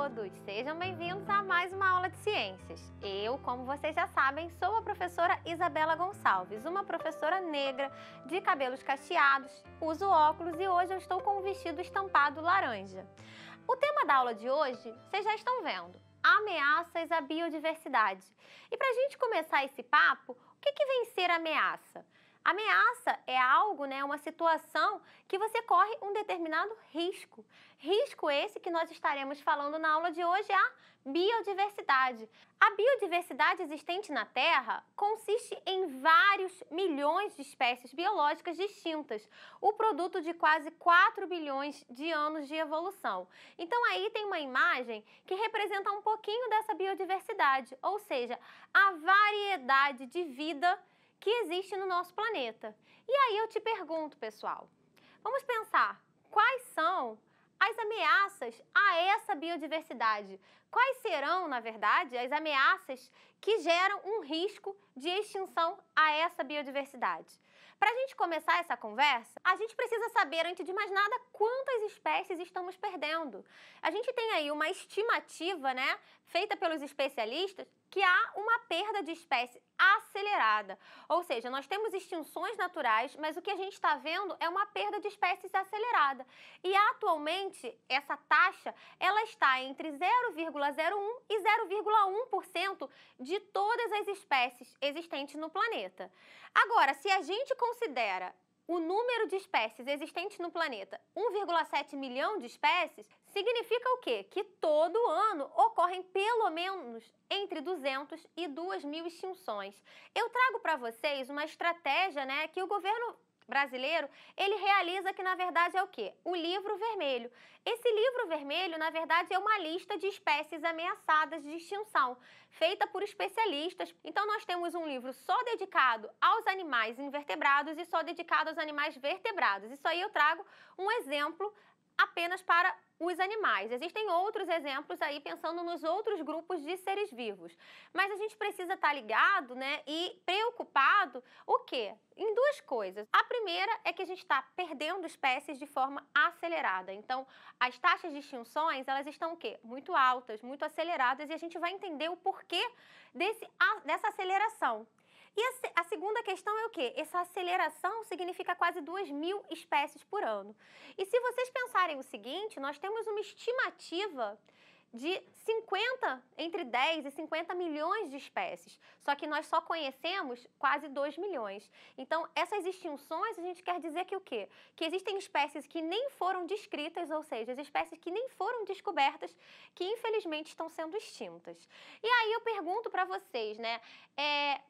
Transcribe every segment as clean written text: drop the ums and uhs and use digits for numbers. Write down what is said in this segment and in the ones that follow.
todos! Sejam bem-vindos a mais uma aula de ciências. Eu, como vocês já sabem, sou a professora Isabela Gonçalves, uma professora negra de cabelos cacheados, uso óculos e hoje eu estou com um vestido estampado laranja. O tema da aula de hoje, vocês já estão vendo, ameaças à biodiversidade. E para a gente começar esse papo, o que vem ser ameaça? Ameaça é algo, uma situação que você corre um determinado risco. Risco esse que nós estaremos falando na aula de hoje é a biodiversidade. A biodiversidade existente na Terra consiste em vários milhões de espécies biológicas distintas, o produto de quase 4 bilhões de anos de evolução. Então aí tem uma imagem que representa um pouquinho dessa biodiversidade, ou seja, a variedade de vida que existe no nosso planeta. E aí eu te pergunto, pessoal, vamos pensar quais são as ameaças a essa biodiversidade? Quais serão, na verdade, as ameaças que geram um risco de extinção a essa biodiversidade? Para a gente começar essa conversa, a gente precisa saber, antes de mais nada, quantas espécies estamos perdendo. A gente tem aí uma estimativa, feita pelos especialistas, que há uma perda de espécie acelerada. Ou seja, nós temos extinções naturais, mas o que a gente está vendo é uma perda de espécies acelerada. E atualmente, essa taxa ela está entre 0,01% e 0,1% de todas as espécies existentes no planeta. Agora, se a gente considera o número de espécies existentes no planeta, 1,7 milhão de espécies, significa o quê? Que todo ano ocorrem pelo menos entre 200 e 2.000 extinções. Eu trago para vocês uma estratégia, que o governo brasileiro, ele realiza que, na verdade, é o quê? O livro vermelho. Esse livro vermelho, na verdade, é uma lista de espécies ameaçadas de extinção, feita por especialistas. Então, nós temos um livro só dedicado aos animais invertebrados e só dedicado aos animais vertebrados. Isso aí eu trago um exemplo apenas para os animais. Existem outros exemplos aí pensando nos outros grupos de seres vivos. Mas a gente precisa estar ligado, e preocupado, o quê? Em duas coisas. A primeira é que a gente está perdendo espécies de forma acelerada. Então, as taxas de extinções, elas estão o quê? Muito altas, muito aceleradas, e a gente vai entender o porquê dessa aceleração. E a segunda questão é o quê? Essa aceleração significa quase 2.000 espécies por ano. E se vocês pensarem o seguinte, nós temos uma estimativa de entre 10 e 50 milhões de espécies, só que nós só conhecemos quase 2 milhões. Então, essas extinções, a gente quer dizer que o quê? Que existem espécies que nem foram descritas, ou seja, as espécies que nem foram descobertas, que infelizmente estão sendo extintas. E aí eu pergunto para vocês,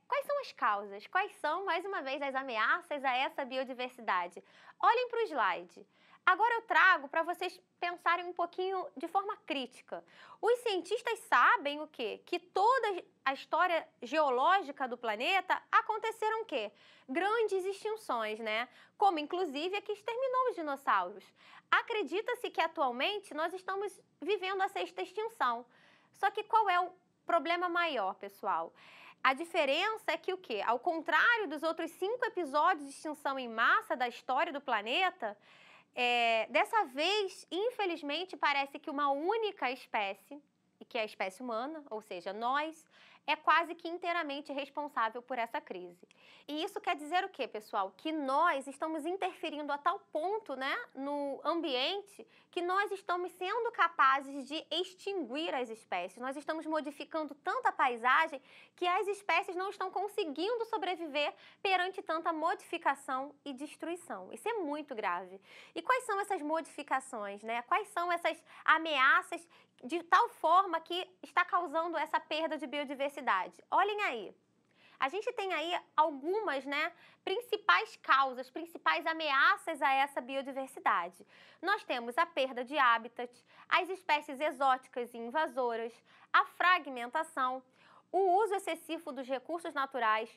quais são as causas? Quais são, mais uma vez, as ameaças a essa biodiversidade? Olhem para o slide. Agora eu trago para vocês pensarem um pouquinho de forma crítica. Os cientistas sabem o quê? Que toda a história geológica do planeta aconteceram o quê? Grandes extinções, Como inclusive a que exterminou os dinossauros. Acredita-se que atualmente nós estamos vivendo a 6ª extinção. Só que qual é o problema maior, pessoal? A diferença é que o quê? Ao contrário dos outros 5 episódios de extinção em massa da história do planeta, dessa vez, infelizmente, parece que uma única espécie, que é a espécie humana, ou seja, nós, é quase que inteiramente responsável por essa crise. E isso quer dizer o quê, pessoal? Que nós estamos interferindo a tal ponto, no ambiente, que nós estamos sendo capazes de extinguir as espécies. Nós estamos modificando tanto a paisagem que as espécies não estão conseguindo sobreviver perante tanta modificação e destruição. Isso é muito grave. E quais são essas modificações, Quais são essas ameaças de tal forma que está causando essa perda de biodiversidade? Olhem aí. A gente tem aí algumas, principais causas, principais ameaças a essa biodiversidade. Nós temos a perda de habitat, as espécies exóticas e invasoras, a fragmentação, o uso excessivo dos recursos naturais,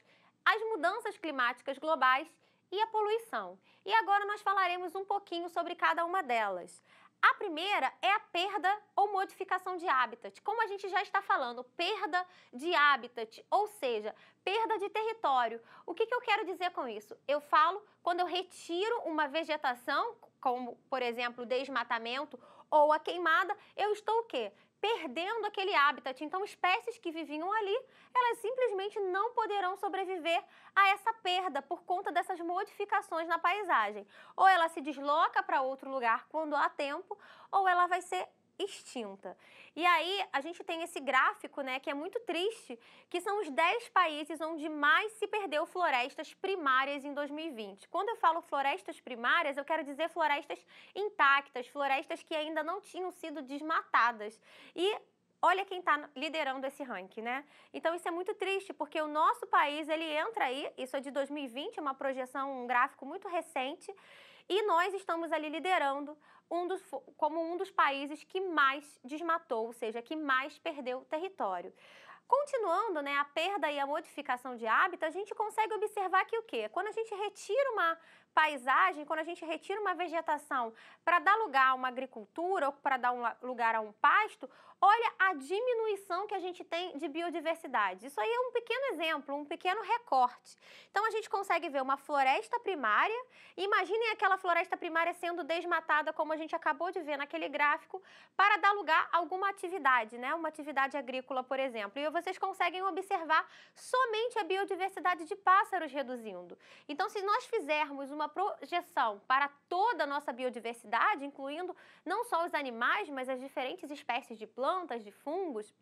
as mudanças climáticas globais e a poluição. E agora nós falaremos um pouquinho sobre cada uma delas. A primeira é a perda ou modificação de habitat. Como a gente já está falando, perda de habitat, ou seja, perda de território. O que eu quero dizer com isso? Eu falo quando eu retiro uma vegetação, como, por exemplo, desmatamento ou a queimada, eu estou o quê? Perdendo aquele habitat. Então, espécies que viviam ali, elas simplesmente não poderão sobreviver a essa perda por conta dessas modificações na paisagem. Ou ela se desloca para outro lugar quando há tempo, ou ela vai ser extinta. E aí, a gente tem esse gráfico, né, que é muito triste, que são os 10 países onde mais se perdeu florestas primárias em 2020. Quando eu falo florestas primárias, eu quero dizer florestas intactas, florestas que ainda não tinham sido desmatadas. E olha quem está liderando esse ranking, né? Então isso é muito triste, porque o nosso país, ele entra aí, isso é de 2020, uma projeção, um gráfico muito recente, e nós estamos ali liderando como um dos países que mais desmatou, ou seja, que mais perdeu território. Continuando, né, a perda e a modificação de hábitat, a gente consegue observar que o quê? Quando a gente retira uma paisagem, quando a gente retira uma vegetação para dar lugar a uma agricultura ou para dar lugar a um pasto, olha a diminuição que a gente tem de biodiversidade. Isso aí é um pequeno exemplo, um pequeno recorte. Então a gente consegue ver uma floresta primária, imaginem aquela floresta primária sendo desmatada, como a gente acabou de ver naquele gráfico, para dar lugar a alguma atividade, né? Uma atividade agrícola, por exemplo. E vocês conseguem observar somente a biodiversidade de pássaros reduzindo. Então, se nós fizermos uma projeção para toda a nossa biodiversidade, incluindo não só os animais, mas as diferentes espécies de plantas, de fungos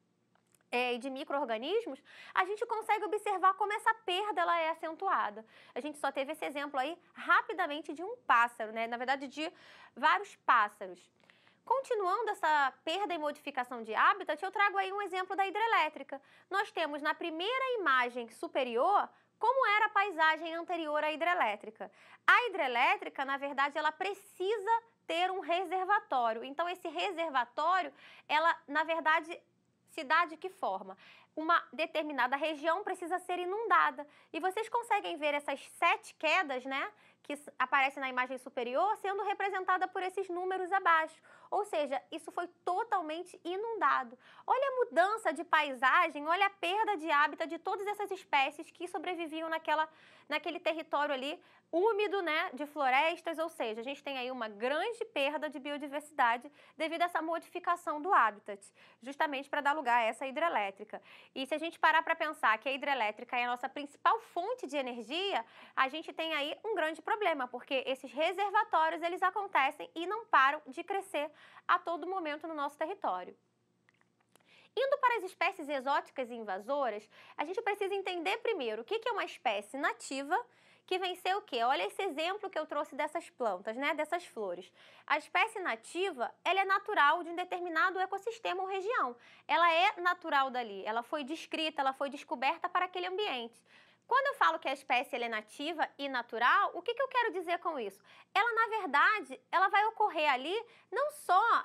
e de micro-organismos, a gente consegue observar como essa perda ela é acentuada. A gente só teve esse exemplo aí rapidamente de um pássaro, né? Na verdade, de vários pássaros. Continuando essa perda e modificação de habitat, eu trago aí um exemplo da hidrelétrica. Nós temos na primeira imagem superior como era a paisagem anterior à hidrelétrica. A hidrelétrica, na verdade, ela precisa ter um reservatório. Então, esse reservatório, ela, na verdade, se dá de que forma? Uma determinada região precisa ser inundada. E vocês conseguem ver essas 7 quedas, né, que aparecem na imagem superior, sendo representada por esses números abaixo. Ou seja, isso foi totalmente inundado. Olha a mudança de paisagem, olha a perda de hábitat de todas essas espécies que sobreviviam naquele território ali úmido, né, de florestas, ou seja, a gente tem aí uma grande perda de biodiversidade devido a essa modificação do habitat, justamente para dar lugar a essa hidrelétrica. E se a gente parar para pensar que a hidrelétrica é a nossa principal fonte de energia, a gente tem aí um grande problema, porque esses reservatórios, eles acontecem e não param de crescer a todo momento no nosso território. Indo para as espécies exóticas e invasoras, a gente precisa entender primeiro o que é uma espécie nativa, que vem ser o quê? Olha esse exemplo que eu trouxe dessas plantas, né? Dessas flores. A espécie nativa, ela é natural de um determinado ecossistema ou região. Ela é natural dali, ela foi descrita, ela foi descoberta para aquele ambiente. Quando eu falo que a espécie ela é nativa e natural, o que eu quero dizer com isso? Ela, na verdade, ela vai ocorrer ali não só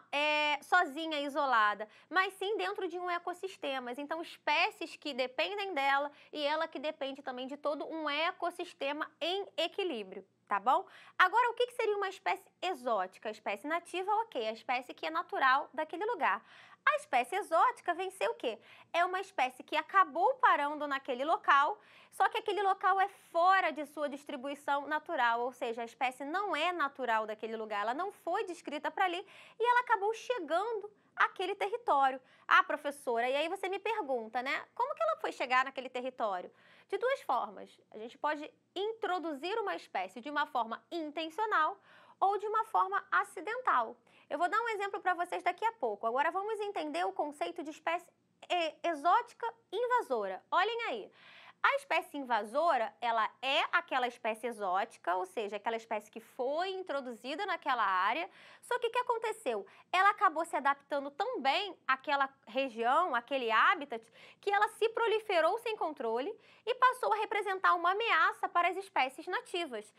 sozinha, isolada, mas sim dentro de um ecossistema. Então, espécies que dependem dela e ela que depende também de todo um ecossistema em equilíbrio. Tá bom? Agora, o que seria uma espécie exótica? A espécie nativa, ok, a espécie que é natural daquele lugar. A espécie exótica vem ser o quê? É uma espécie que acabou parando naquele local, só que aquele local é fora de sua distribuição natural, ou seja, a espécie não é natural daquele lugar, ela não foi descrita para ali e ela acabou chegando àquele território. Ah, professora, e aí você me pergunta, né? Como que ela foi chegar naquele território? De duas formas. A gente pode introduzir uma espécie de uma forma intencional ou de uma forma acidental. Eu vou dar um exemplo para vocês daqui a pouco. Agora vamos entender o conceito de espécie exótica invasora. Olhem aí. A espécie invasora, ela é aquela espécie exótica, ou seja, aquela espécie que foi introduzida naquela área, só que o que aconteceu? Ela acabou se adaptando tão bem àquela região, àquele habitat, que ela se proliferou sem controle e passou a representar uma ameaça para as espécies nativas,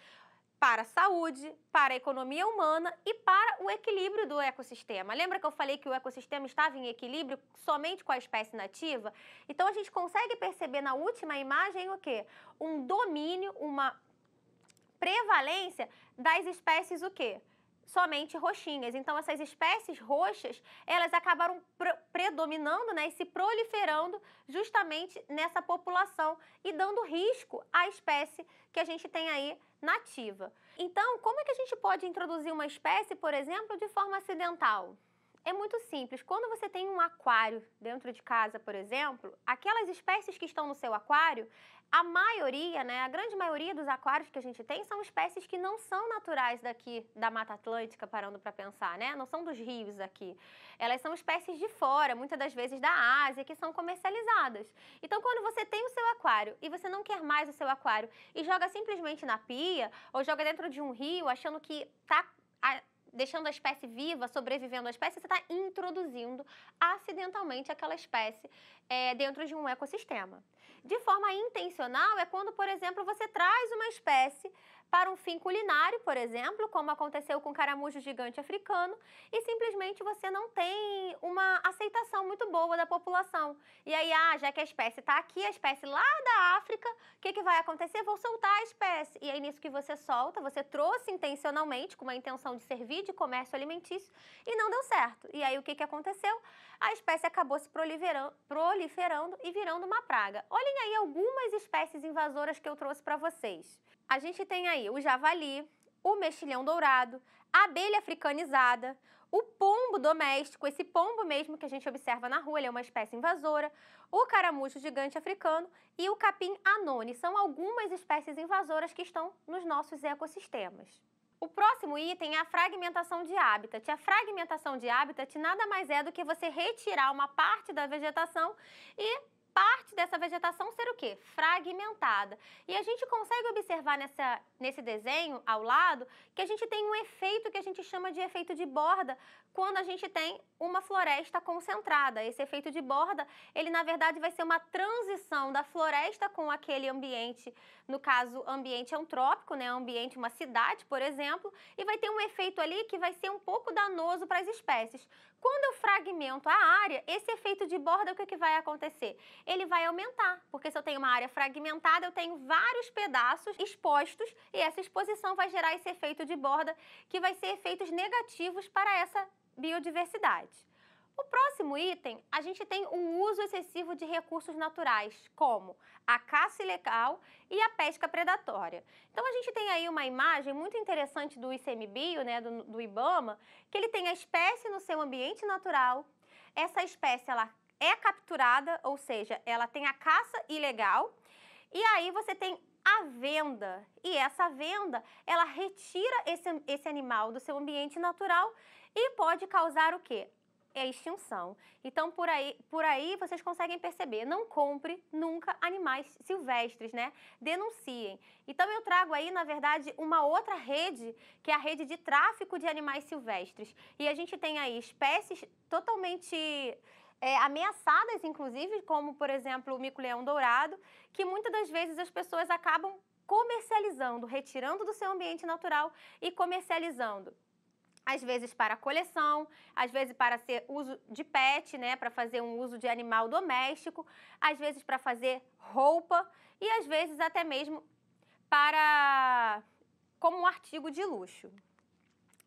para a saúde, para a economia humana e para o equilíbrio do ecossistema. Lembra que eu falei que o ecossistema estava em equilíbrio somente com a espécie nativa? Então, a gente consegue perceber na última imagem o quê? Um domínio, uma prevalência das espécies o quê? Somente roxinhas. Então, essas espécies roxas, elas acabaram predominando, né, e se proliferando justamente nessa população e dando risco à espécie que a gente tem aí nativa. Então, como é que a gente pode introduzir uma espécie, por exemplo, de forma acidental? É muito simples. Quando você tem um aquário dentro de casa, por exemplo, aquelas espécies que estão no seu aquário, a maioria, né, a grande maioria dos aquários que a gente tem são espécies que não são naturais daqui da Mata Atlântica, parando para pensar, né? Não são dos rios aqui. Elas são espécies de fora, muitas das vezes da Ásia, que são comercializadas. Então, quando você tem o seu aquário e você não quer mais o seu aquário e joga simplesmente na pia ou joga dentro de um rio, achando que está deixando a espécie viva, sobrevivendo à espécie, você está introduzindo acidentalmente aquela espécie dentro de um ecossistema. De forma intencional é quando, por exemplo, você traz uma espécie para um fim culinário, por exemplo, como aconteceu com o caramujo gigante africano, e simplesmente você não tem uma aceitação muito boa da população. E aí, já que a espécie está aqui, a espécie lá da África, o que vai acontecer? Vou soltar a espécie. E aí, nisso que você solta, você trouxe intencionalmente, com uma intenção de servir de comércio alimentício, e não deu certo. E aí, o que aconteceu? A espécie acabou se proliferando e virando uma praga. Olhem aí algumas espécies invasoras que eu trouxe para vocês. A gente tem aí o javali, o mexilhão dourado, a abelha africanizada, o pombo doméstico, esse pombo mesmo que a gente observa na rua, ele é uma espécie invasora, o caramujo gigante africano e o capim anone. São algumas espécies invasoras que estão nos nossos ecossistemas. O próximo item é a fragmentação de hábitat. A fragmentação de hábitat nada mais é do que você retirar uma parte da vegetação e parte dessa vegetação ser o quê? Fragmentada. E a gente consegue observar nesse desenho ao lado que a gente tem um efeito que a gente chama de efeito de borda quando a gente tem uma floresta concentrada. Esse efeito de borda, ele na verdade vai ser uma transição da floresta com aquele ambiente, no caso ambiente antrópico, né, ambiente, uma cidade, por exemplo, e vai ter um efeito ali que vai ser um pouco danoso para as espécies. Quando eu fragmento a área, esse efeito de borda, o que vai acontecer? Ele vai aumentar, porque se eu tenho uma área fragmentada, eu tenho vários pedaços expostos e essa exposição vai gerar esse efeito de borda, que vai ser efeitos negativos para essa biodiversidade. O próximo item, a gente tem o uso excessivo de recursos naturais, como a caça ilegal e a pesca predatória. Então, a gente tem aí uma imagem muito interessante do ICMBio, né, do IBAMA, que ele tem a espécie no seu ambiente natural, essa espécie, ela é capturada, ou seja, ela tem a caça ilegal, e aí você tem a venda, e essa venda, ela retira esse animal do seu ambiente natural e pode causar o quê? É extinção. Então, por aí vocês conseguem perceber, não compre nunca animais silvestres, né? Denunciem. Então, eu trago aí, na verdade, uma outra rede, que é a rede de tráfico de animais silvestres. E a gente tem aí espécies totalmente ameaçadas, inclusive, como, por exemplo, o mico-leão dourado, que muitas das vezes as pessoas acabam comercializando, retirando do seu ambiente natural e comercializando. Às vezes para coleção, às vezes para ser uso de pet, né, para fazer um uso de animal doméstico, às vezes para fazer roupa e às vezes até mesmo como um artigo de luxo.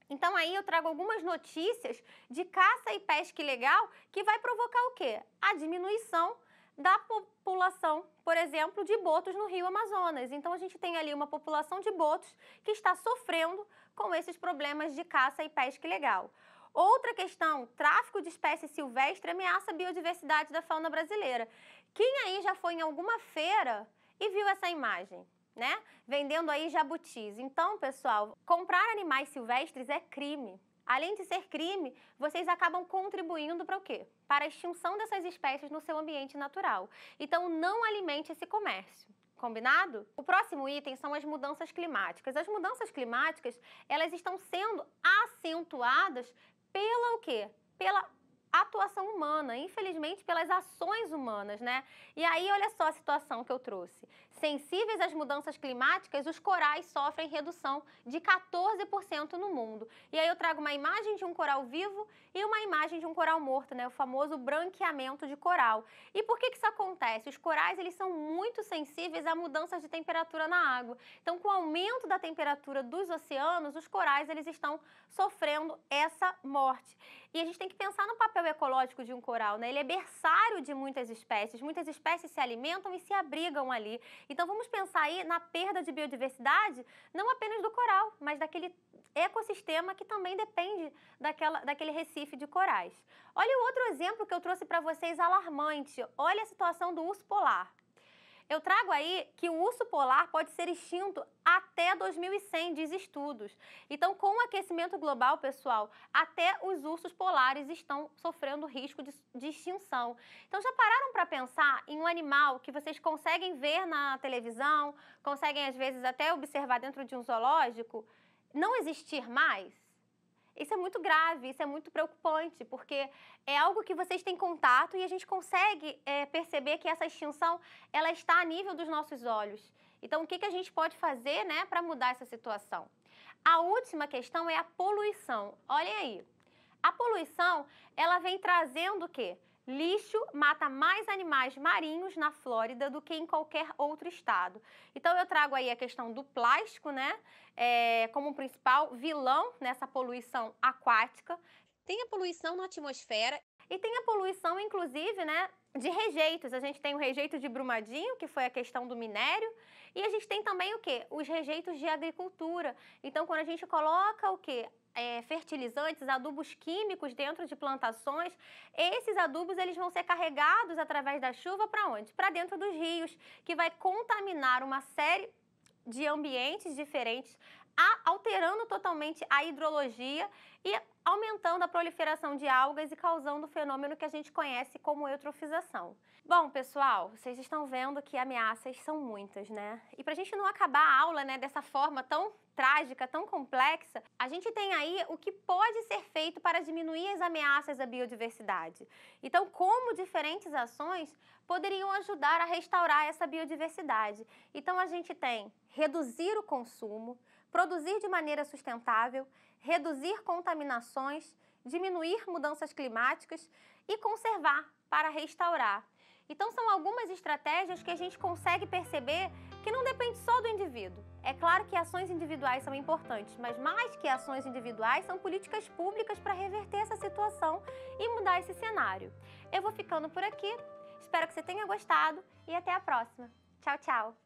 Então aí eu trago algumas notícias de caça e pesca ilegal que vai provocar o quê? A diminuição da população, por exemplo, de botos no Rio Amazonas. Então a gente tem ali uma população de botos que está sofrendo com esses problemas de caça e pesca ilegal. Outra questão, tráfico de espécies silvestres ameaça a biodiversidade da fauna brasileira. Quem aí já foi em alguma feira e viu essa imagem, né? Vendendo aí jabutis. Então, pessoal, comprar animais silvestres é crime. Além de ser crime, vocês acabam contribuindo para o quê? Para a extinção dessas espécies no seu ambiente natural. Então, não alimente esse comércio. Combinado? O próximo item são as mudanças climáticas. As mudanças climáticas, elas estão sendo acentuadas pela o quê? Pela atuação humana, infelizmente pelas ações humanas, né? E aí, olha só a situação que eu trouxe. Sensíveis às mudanças climáticas, os corais sofrem redução de 14% no mundo. E aí eu trago uma imagem de um coral vivo e uma imagem de um coral morto, né? O famoso branqueamento de coral. E por que isso acontece? Os corais, eles são muito sensíveis a mudanças de temperatura na água. Então, com o aumento da temperatura dos oceanos, os corais, eles estão sofrendo essa morte. E a gente tem que pensar no papel ecológico de um coral, né? Ele é berçário de muitas espécies se alimentam e se abrigam ali. Então vamos pensar aí na perda de biodiversidade, não apenas do coral, mas daquele ecossistema que também depende daquele recife de corais. Olha o outro exemplo que eu trouxe para vocês alarmante. Olha a situação do urso polar. Eu trago aí que o urso polar pode ser extinto até 2100, diz estudos. Então, com o aquecimento global, pessoal, até os ursos polares estão sofrendo risco de extinção. Então, já pararam para pensar em um animal que vocês conseguem ver na televisão, conseguem às vezes até observar dentro de um zoológico, não existir mais? Isso é muito grave, isso é muito preocupante, porque é algo que vocês têm contato e a gente consegue perceber que essa extinção ela está a nível dos nossos olhos. Então, o que a gente pode fazer, né, para mudar essa situação? A última questão é a poluição. Olhem aí. A poluição, ela vem trazendo o quê? Lixo mata mais animais marinhos na Flórida do que em qualquer outro estado. Então, eu trago aí a questão do plástico, né, como um principal vilão nessa poluição aquática. Tem a poluição na atmosfera e tem a poluição, inclusive, né, de rejeitos. A gente tem o rejeito de Brumadinho, que foi a questão do minério, e a gente tem também o quê? Os rejeitos de agricultura. Então, quando a gente coloca o quê? Fertilizantes, adubos químicos dentro de plantações, esses adubos eles vão ser carregados através da chuva para onde? Para dentro dos rios, que vai contaminar uma série de ambientes diferentes, alterando totalmente a hidrologia e aumentando a proliferação de algas e causando o fenômeno que a gente conhece como eutrofização. Bom, pessoal, vocês estão vendo que ameaças são muitas, né? E para a gente não acabar a aula, né, dessa forma tão trágica, tão complexa, a gente tem aí o que pode ser feito para diminuir as ameaças à biodiversidade. Então, como diferentes ações poderiam ajudar a restaurar essa biodiversidade? Então, a gente tem reduzir o consumo, produzir de maneira sustentável, reduzir contaminações, diminuir mudanças climáticas e conservar para restaurar. Então, são algumas estratégias que a gente consegue perceber que não depende só do indivíduo. É claro que ações individuais são importantes, mas mais que ações individuais, são políticas públicas para reverter essa situação e mudar esse cenário. Eu vou ficando por aqui, espero que você tenha gostado e até a próxima. Tchau, tchau!